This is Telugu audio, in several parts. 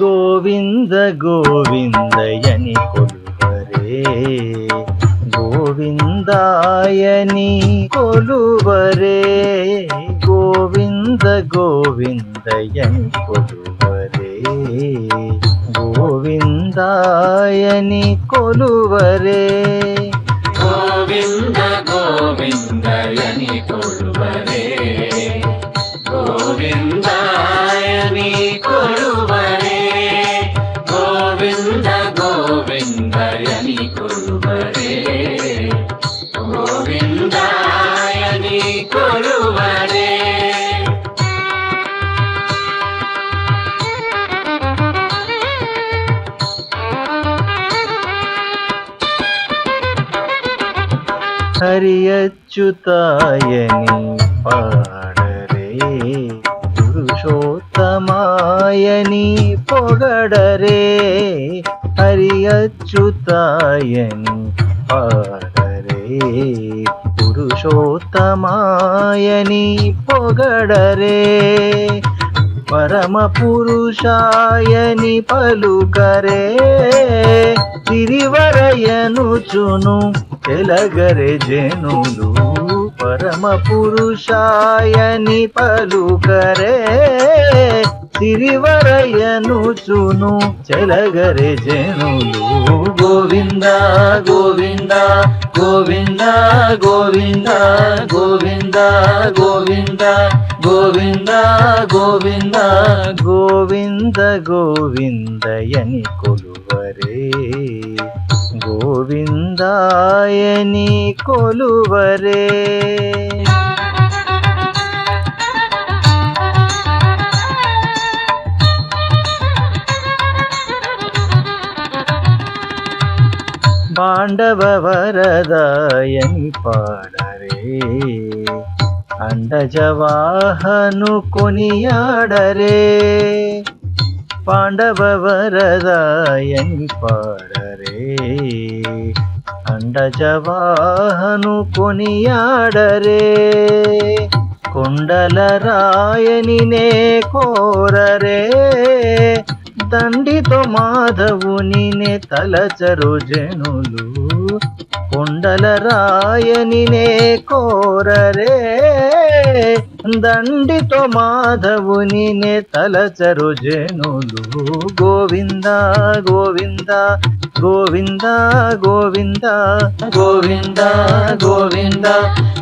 ಗೋವಿಂದ ಗೋವಿಂದಯನಿ ಕೊಲುವರೇ, ಗೋವಿಂದಾಯನಿ ಕೊಲುವರೇ, ಗೋವಿಂದ ಗೋವಿಂದಯನಿ ಕೊಲುವರೇ, ಗೋವಿಂದಾಯನಿ ಕೊಲುವರೇ, ಗೋವಿಂದ ಗೋವಿಂದಯನಿ ಕೊಲುವರೇ, ಗೋವಿಂದಾಯನಿ ಕೊಲುವರೇ, ಗೋವಿಂದ ಗೋವಿಂದಯನಿ ಕೊಲುವರೇ, ಗೋವಿಂದಾಯನಿ ಕೊಲುವರೇ. ಹರಿಯಚ್ಯುತಾಯನಿ ಪಾಡರೆ, ಪುರುಷೋತ್ತಮಾಯನಿ ಪೊಗಡರೆ, ಹರಿಯಚ್ಯುತಾಯನಿ ಪಾಡರೆ, ಪುರುಷೋತ್ತಮಾಯನಿ ಪೊಗಡರೆ, ಪರಮ ಪುರುಷಾಯನಿ ಪಲುಕರೆ, సిరివరయనుచును తెలగరె జనులు, పరమ పురుషాయని పలుకరే, సిరివరయనుచును చెలగరె జనులు. గోవింద గోవింద గోవింద గోవింద గోవింద గోవింద గోవింద గోవింద గోవింద గోవిందయని కొలువరే, గోవిందాయని కొలువరే. పాండవ వరదాయని పాడరే, అండజవాహను కొనియాడరే, పాండవ వరదాయని పాడరే, అండజవాహను కొనియాడరే, కొండల రాయనినే కోరరే, దండితో మాధవునినే తలచరు జనులు, కొండల రాయనినే కోరరే, దండితో మాధవునినే తలచరు జనులు. గోవింద గోవింద గోవింద గోవింద గోవింద గోవింద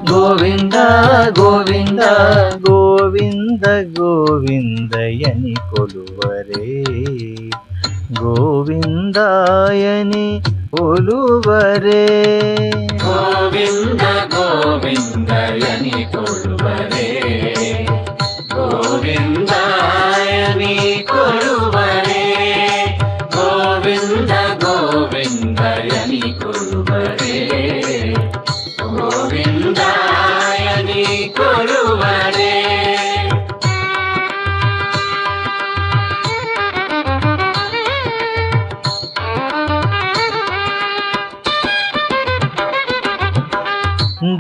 గోవింద గోవింద గోవింద గోవిందయని కొలువరే, గోవిందాయని కొలువరే, గోవింద గోవిందయని కొలువరే, గోవిందాయని కొలువరే, గోవింద గోవిందయని కొలువరే, గోవిందాయని కొలువరే.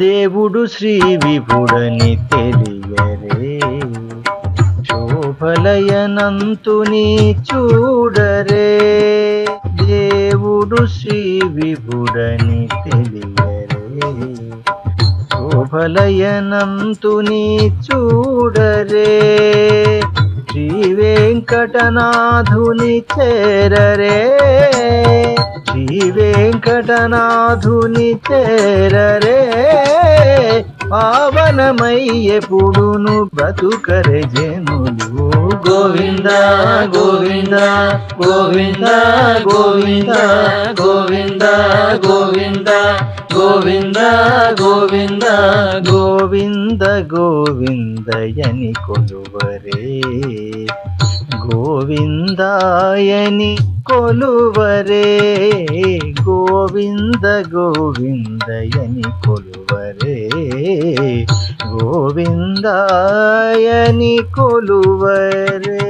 దేవుడు శ్రీ విభుడని తెలియరే, శోభలయనంతుని చూడరే, దేవుడు శ్రీ విభుడని తెలియరే, శోభలయనంతుని చూడరే, శ్రీ వెంకటనాథుని చేరరే, శ్రీ వెంకటనాథుని చేరరే, పావనమయ్యెపుడును బ్రతుకరే జనులు. గోవింద గోవింద గోవింద గోవింద గోవింద గోవింద గోవింద గోవింద గోవింద గోవిందయని కొలువరే, గోవిందాయని కొలువరే గోవింద గోవిందయని కొలువరే గోవిందాయని కొలువరే